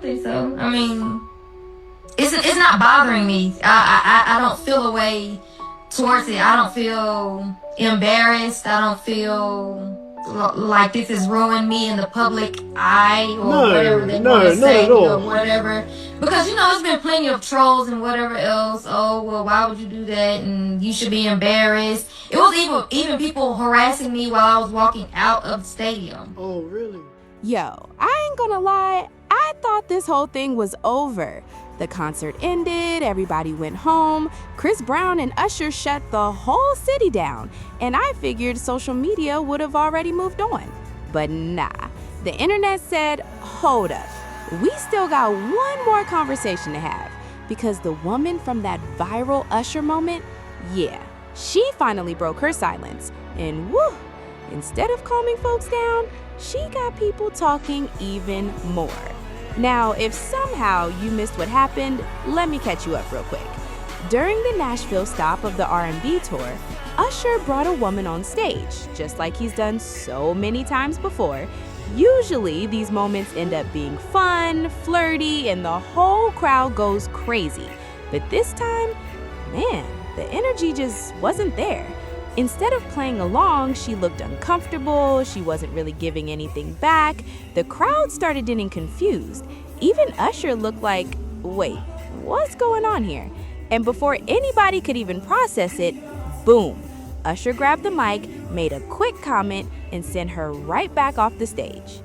Think so. I mean, it's not bothering me. I don't feel a way towards it. I don't feel embarrassed. I don't feel like this has ruined me in the public eye or whatever they want to say or whatever. Because there's been plenty of trolls and whatever else. Oh well, why would you do that? And you should be embarrassed. It was even people harassing me while I was walking out of the stadium. Oh really? Yo, I ain't gonna lie, I thought this whole thing was over. The concert ended, everybody went home, Chris Brown and Usher shut the whole city down, and I figured social media would have already moved on. But nah, the internet said, hold up, we still got one more conversation to have, because the woman from that viral Usher moment, yeah, she finally broke her silence, and woo, instead of calming folks down, she got people talking even more. Now, if somehow you missed what happened, let me catch you up real quick. During the Nashville stop of the R&B Tour, Usher brought a woman on stage, just like he's done so many times before. Usually, these moments end up being fun, flirty, and the whole crowd goes crazy. But this time, man, the energy just wasn't there. Instead of playing along, she looked uncomfortable, she wasn't really giving anything back. The crowd started getting confused. Even Usher looked like, wait, what's going on here? And before anybody could even process it, boom, Usher grabbed the mic, made a quick comment, and sent her right back off the stage.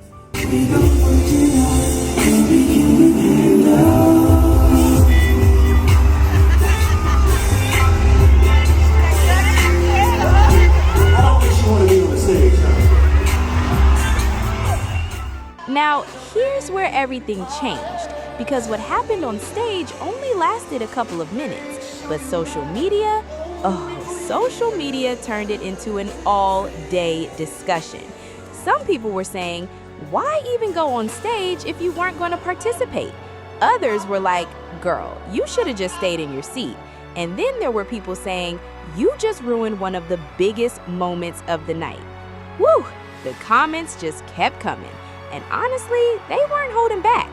Now, here's where everything changed, because what happened on stage only lasted a couple of minutes, but social media turned it into an all-day discussion. Some people were saying, why even go on stage if you weren't going to participate? Others were like, girl, you should have just stayed in your seat. And then there were people saying, you just ruined one of the biggest moments of the night. Woo! The comments just kept coming. And honestly, they weren't holding back.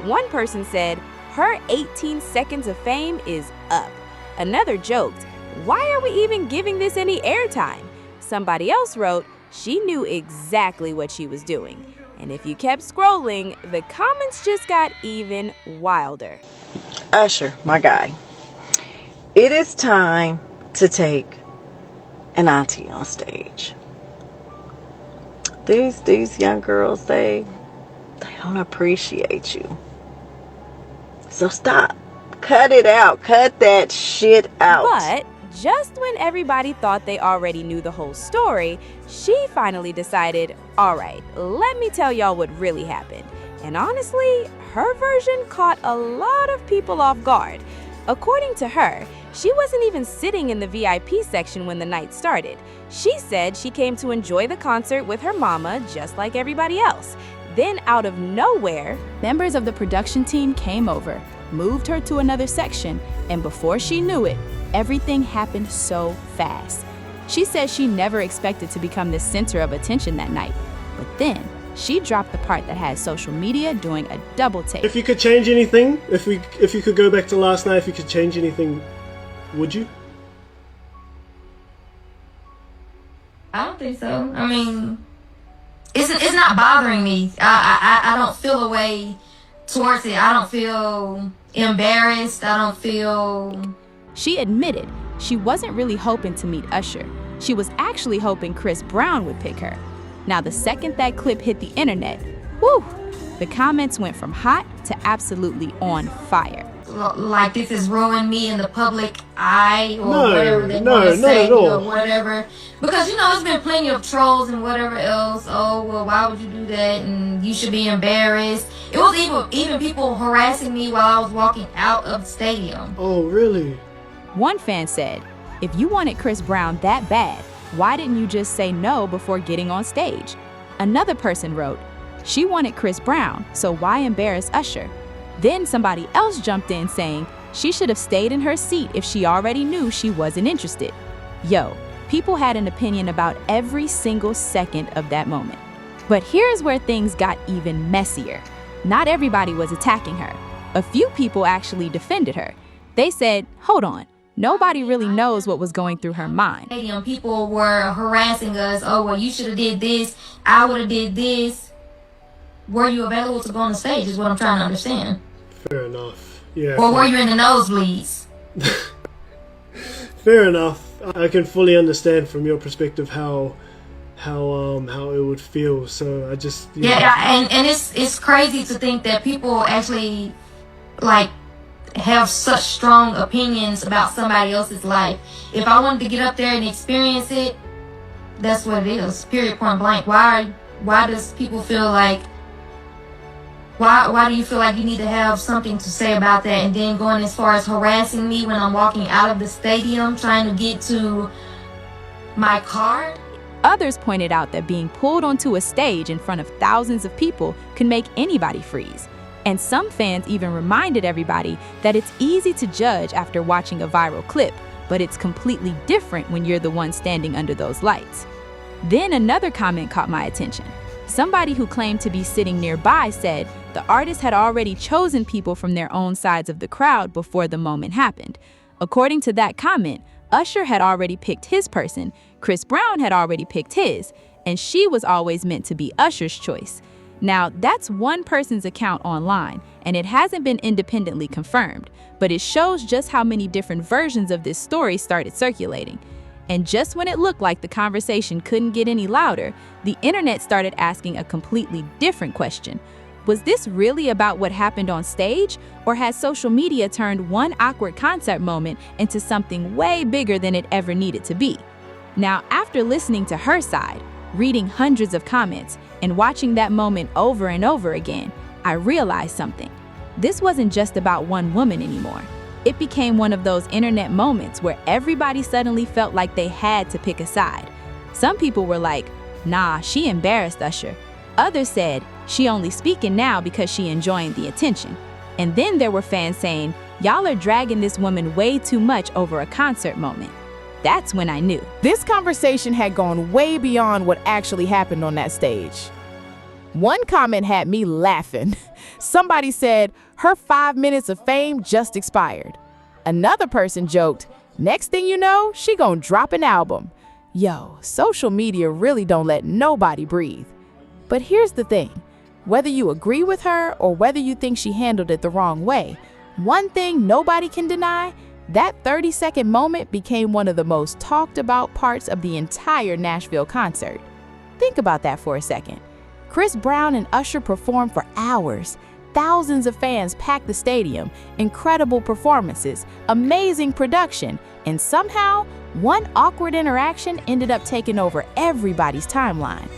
One person said, her 18 seconds of fame is up. Another joked, why are we even giving this any airtime? Somebody else wrote, she knew exactly what she was doing. And if you kept scrolling, the comments just got even wilder. Usher, my guy, it is time to take an auntie on stage. These young girls, they don't appreciate you. So stop. Cut it out. Cut that shit out. But just when everybody thought they already knew the whole story, she finally decided, all right, let me tell y'all what really happened. And honestly, her version caught a lot of people off guard. According to her, she wasn't even sitting in the VIP section when the night started. She said she came to enjoy the concert with her mama just like everybody else. Then out of nowhere, members of the production team came over, moved her to another section, and before she knew it, everything happened so fast. She says she never expected to become the center of attention that night. But then, she dropped the part that had social media doing a double take. If you could change anything, if you could go back to last night, if you could change anything, would you? I don't think so. I mean, it's not bothering me. I don't feel a way towards it. I don't feel embarrassed. I don't feel... She admitted she wasn't really hoping to meet Usher. She was actually hoping Chris Brown would pick her. Now, the second that clip hit the internet, whew, the comments went from hot to absolutely on fire. Like this has ruined me in the public eye or whatever they want to say or whatever. Because, it's been plenty of trolls and whatever else. Oh, well, why would you do that? And you should be embarrassed. It was even people harassing me while I was walking out of the stadium. Oh, really? One fan said, if you wanted Chris Brown that bad, why didn't you just say no before getting on stage? Another person wrote, she wanted Chris Brown, so why embarrass Usher? Then somebody else jumped in saying she should have stayed in her seat if she already knew she wasn't interested. Yo, people had an opinion about every single second of that moment. But here's where things got even messier. Not everybody was attacking her. A few people actually defended her. They said, hold on, nobody really knows what was going through her mind. People were harassing us. Oh, well, you should have did this. I would have did this. Were you available to go on the stage is what I'm trying to understand. Fair enough. Yeah. Or were you in the nosebleeds? Fair enough. I can fully understand from your perspective how it would feel. So I just and it's crazy to think that people actually like have such strong opinions about somebody else's life. If I wanted to get up there and experience it, that's what it is. Period. Point blank. Why does people feel like? Why do you feel like you need to have something to say about that, and then going as far as harassing me when I'm walking out of the stadium trying to get to my car? Others pointed out that being pulled onto a stage in front of thousands of people can make anybody freeze. And some fans even reminded everybody that it's easy to judge after watching a viral clip, but it's completely different when you're the one standing under those lights. Then another comment caught my attention. Somebody who claimed to be sitting nearby said the artist had already chosen people from their own sides of the crowd before the moment happened. According to that comment, Usher had already picked his person, Chris Brown had already picked his, and she was always meant to be Usher's choice. Now, that's one person's account online, and it hasn't been independently confirmed, but it shows just how many different versions of this story started circulating. And just when it looked like the conversation couldn't get any louder, the internet started asking a completely different question. Was this really about what happened on stage, or has social media turned one awkward concert moment into something way bigger than it ever needed to be? Now, after listening to her side, reading hundreds of comments, and watching that moment over and over again, I realized something. This wasn't just about one woman anymore. It became one of those internet moments where everybody suddenly felt like they had to pick a side. Some people were like, nah, she embarrassed Usher. Others said, she only speaking now because she enjoying the attention. And then there were fans saying, y'all are dragging this woman way too much over a concert moment. That's when I knew. This conversation had gone way beyond what actually happened on that stage. One comment had me laughing. Somebody said, her 5 minutes of fame just expired. Another person joked, next thing you know, she gonna drop an album. Yo, social media really don't let nobody breathe. But here's the thing, whether you agree with her or whether you think she handled it the wrong way, one thing nobody can deny, that 30-second moment became one of the most talked about parts of the entire Nashville concert. Think about that for a second. Chris Brown and Usher performed for hours. Thousands of fans packed the stadium, incredible performances, amazing production, and somehow, one awkward interaction ended up taking over everybody's timeline.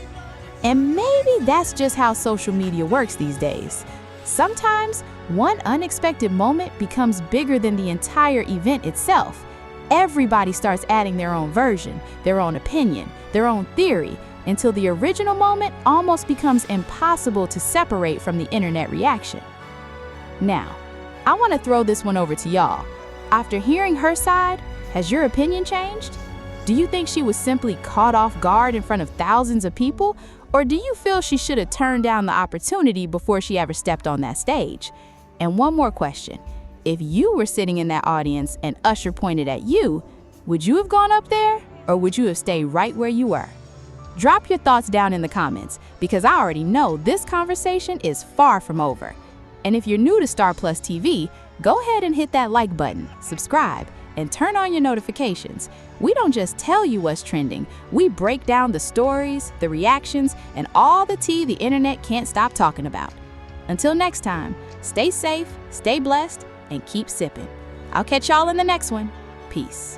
And maybe that's just how social media works these days. Sometimes, one unexpected moment becomes bigger than the entire event itself. Everybody starts adding their own version, their own opinion, their own theory, until the original moment almost becomes impossible to separate from the internet reaction. Now, I want to throw this one over to y'all. After hearing her side, has your opinion changed? Do you think she was simply caught off guard in front of thousands of people? Or do you feel she should have turned down the opportunity before she ever stepped on that stage? And one more question. If you were sitting in that audience and Usher pointed at you, would you have gone up there? Or would you have stayed right where you were? Drop your thoughts down in the comments, because I already know this conversation is far from over. And if you're new to Star Plus TV, go ahead and hit that like button, subscribe, and turn on your notifications. We don't just tell you what's trending, we break down the stories, the reactions, and all the tea the internet can't stop talking about. Until next time, stay safe, stay blessed, and keep sipping. I'll catch y'all in the next one. Peace.